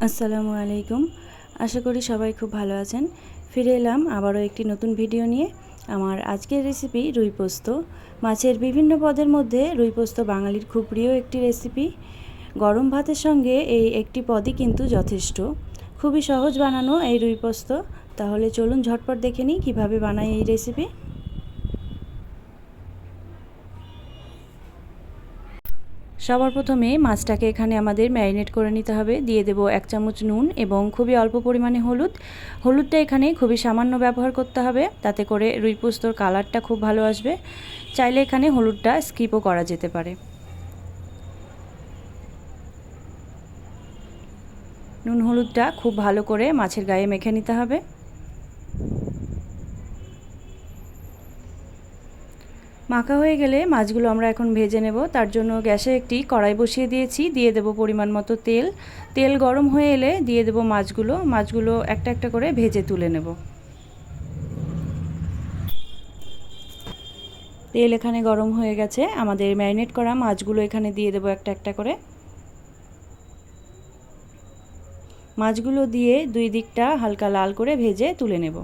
আসসালামু আলাইকুম। আশা করি সবাই খুব ভালো আছেন। ফিরে এলাম আবারও একটি নতুন ভিডিও নিয়ে। আমার আজকের রেসিপি রুই পোস্ত। মাছের বিভিন্ন পদের মধ্যে রুই পোস্ত বাঙালির খুব প্রিয় একটি রেসিপি। গরম ভাতের সঙ্গে এই একটি পদই কিন্তু যথেষ্ট। খুবই সহজ বানানো এই রুই পোস্ত। তাহলে চলুন ঝটপট দেখে নিই কীভাবে বানাই এই রেসিপি। সবার প্রথমে মাছটাকে এখানে আমাদের ম্যারিনেট করে নিতে হবে। দিয়ে দেব 1 চামচ নুন এবং খুবই অল্প পরিমাণে হলুদটা এখানে খুবই সামান্য ব্যবহার করতে হবে, তাতে করে রুই পোস্তর কালারটা খুব ভালো আসবে। চাইলে এখানে হলুদটা স্কিপও করা যেতে পারে। নুন হলুদটা খুব ভালো করে মাছের গায়ে মেখে নিতে হবে। মাখা হয়ে গেলে মাছগুলো আমরা এখন ভেজে নেব। তার জন্য গ্যাসে একটি কড়াই বসিয়ে দিয়েছি। দিয়ে দেব পরিমাণ মতো তেল গরম হয়ে এলে দিয়ে দেব মাছগুলো একটা একটা করে ভেজে তুলে নেব। তেল এখানে গরম হয়ে গেছে। আমাদের ম্যারিনেট করা মাছগুলো এখানে দিয়ে দেব একটা একটা করে। মাছগুলো দিয়ে দুই দিকটা হালকা লাল করে ভেজে তুলে নেব।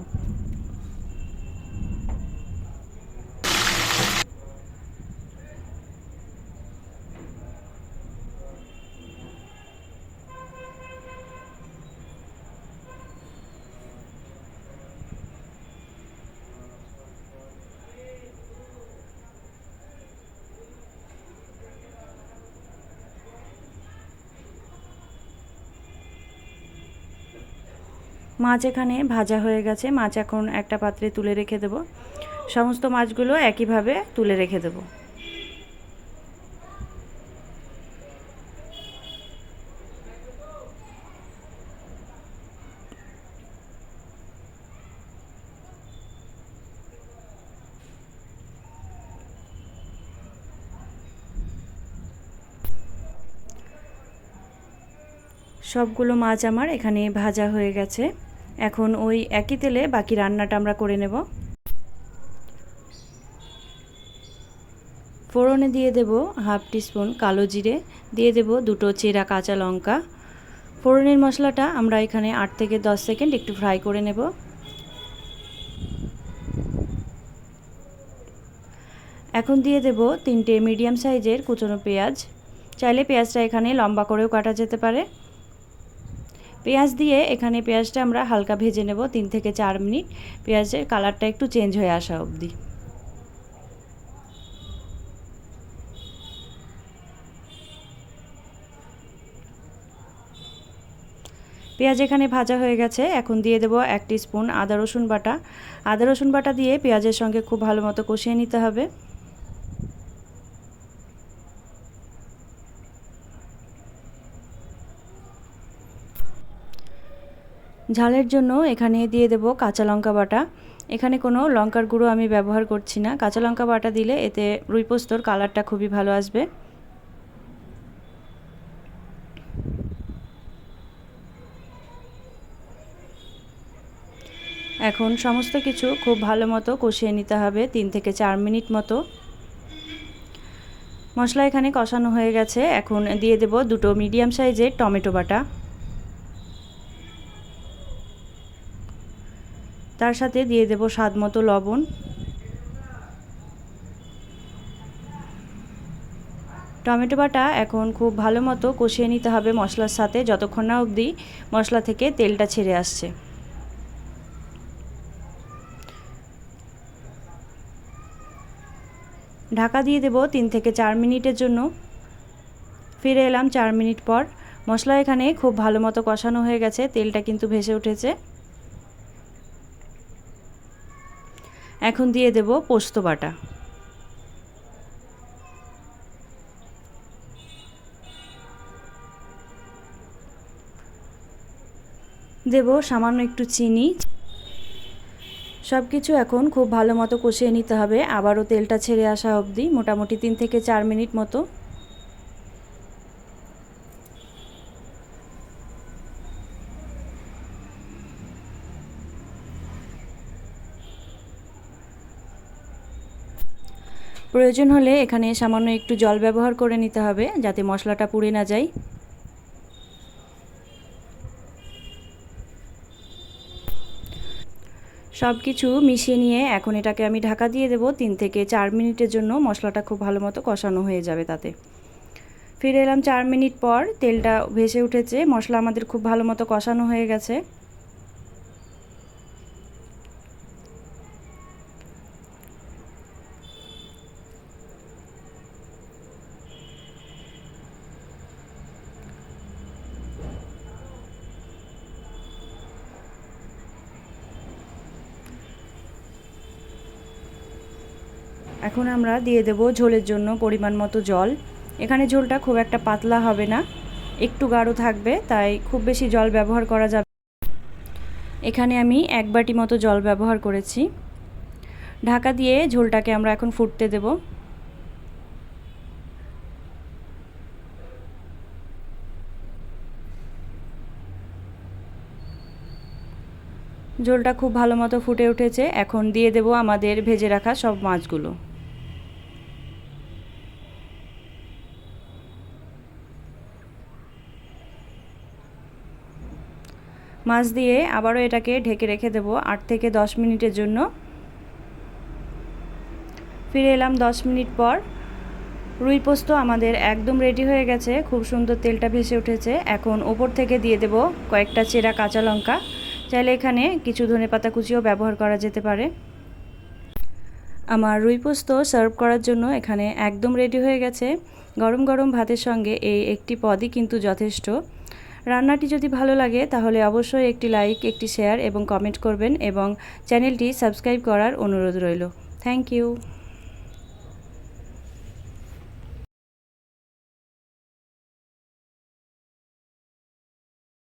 মাছ এখানে ভাজা হয়ে গেছে। মাছ এখন একটা পাত্রে তুলে রেখে দেব। সমস্ত মাছগুলো একইভাবে তুলে রেখে দেব। সবগুলো মাছ আমার এখানে ভাজা হয়ে গেছে। এখন ওই একই তেলে বাকি রান্নাটা আমরা করে নেব। ফোড়নে দিয়ে দেব 1/2 টিস্পুন কালো জিরে, দিয়ে দেব 2টো চেরা কাঁচা লঙ্কা। ফোড়নের মশলাটা আমরা এখানে 8 থেকে 10 সেকেন্ড একটু ফ্রাই করে নেব। এখন দিয়ে দেব 3টে মিডিয়াম সাইজের কুচনো পেঁয়াজ। চাইলে পেঁয়াজটা এখানে লম্বা করেও কাটা যেতে পারে। পেঁয়াজ দিয়ে এখানে পেঁয়াজটা আমরা হালকা ভেজে নেব 3 থেকে 4 মিনিট, পেঁয়াজের কালারটা একটু চেঞ্জ হয়ে আসা অবধি। পেঁয়াজ এখানে ভাজা হয়ে গেছে। এখন দিয়ে দেব 1 টিস্পুন আদা রসুন বাটা। আদা রসুন বাটা দিয়ে পেঁয়াজের সঙ্গে খুব ভালো মতো কষিয়ে নিতে হবে। ঝালের জন্য এখানে দিয়ে দেব কাঁচা লঙ্কা বাটা। এখানে কোনো লঙ্কার গুঁড়ো আমি ব্যবহার করছি না। কাঁচা লঙ্কা বাটা দিলে এতে রুই পোস্তর কালারটা খুবই ভালো আসবে। এখন সমস্ত কিছু খুব ভালো মতো কষিয়ে নিতে হবে 3 থেকে 4 মিনিট মতো। মশলা এখানে কষানো হয়ে গেছে। এখন দিয়ে দেব 2টো মিডিয়াম সাইজের টমেটো বাটা। তার সাথে দিয়ে দেব স্বাদ মতো লবণ। টমেটো বাটা এখন খুব ভালো মতো কষিয়ে নিতে হবে মশলার সাথে, যতক্ষণ না অবধি মশলা থেকে তেলটা ছেড়ে আসছে। ঢাকা দিয়ে দেব 3 থেকে 4 মিনিটের জন্য। ফিরে এলাম 4 মিনিট পর। মশলা এখানে খুব ভালো মতো কষানো হয়ে গেছে, তেলটা কিন্তু ভেসে উঠেছে। এখন দিয়ে দেব পোস্ত বাটা। দেব সামান্য একটু চিনি। সব কিছু এখন খুব ভালো মতো কষিয়ে নিতে হবে, আবারও তেলটা ছেড়ে আসা অবধি, মোটামুটি 3 থেকে 4 মিনিট মতো। প্রয়োজন হলে এখানে সামান্য একটু জল ব্যবহার করে নিতে হবে, যাতে মশলাটা পুড়ে না যায়। সব কিছু মিশিয়ে নিয়ে এখন এটাকে আমি ঢাকা দিয়ে দেবো 3 থেকে 4 মিনিটের জন্য। মশলাটা খুব ভালো মতো কষানো হয়ে যাবে তাতে। ফিরে এলাম 4 মিনিট পর, তেলটা ভেসে উঠেছে, মশলা আমাদের খুব ভালো মতো কষানো হয়ে গেছে। এখন আমরা দিয়ে দেব ঝোলের জন্য পরিমাণ মতো জল। এখানে ঝোলটা খুব একটা পাতলা হবে না, একটু গাঢ় থাকবে, তাই খুব বেশি জল ব্যবহার করা যাবে। এখানে আমি 1 বাটি মতো জল ব্যবহার করেছি। ঢাকা দিয়ে ঝোলটাকে আমরা এখন ফুটতে দেব। ঝোলটা খুব ভালো মতো ফুটে উঠেছে। এখন দিয়ে দেব আমাদের ভেজে রাখা সব মাছগুলো। মাছ দিয়ে আবারও এটাকে ঢেকে রেখে দেব 8 থেকে 10 মিনিটের জন্য। ফিরে এলাম 10 মিনিট পর। রুই পোস্ত আমাদের একদম রেডি হয়ে গেছে, খুব সুন্দর তেলটা ভেসে উঠেছে। এখন ওপর থেকে দিয়ে দেব কয়েকটা চেরা কাঁচা লঙ্কা। চাইলে এখানে কিছু ধনেপাতা কুচিও ব্যবহার করা যেতে পারে। আমার রুই পোস্ত সার্ভ করার জন্য এখানে একদম রেডি হয়ে গেছে। গরম গরম ভাতের সঙ্গে এই একটি পদই কিন্তু যথেষ্ট। রান্নাটি যদি ভালো লাগে তাহলে অবশ্যই একটি লাইক, একটি শেয়ার এবং কমেন্ট করবেন, এবং চ্যানেলটি সাবস্ক্রাইব করার অনুরোধ রইল। Thank you.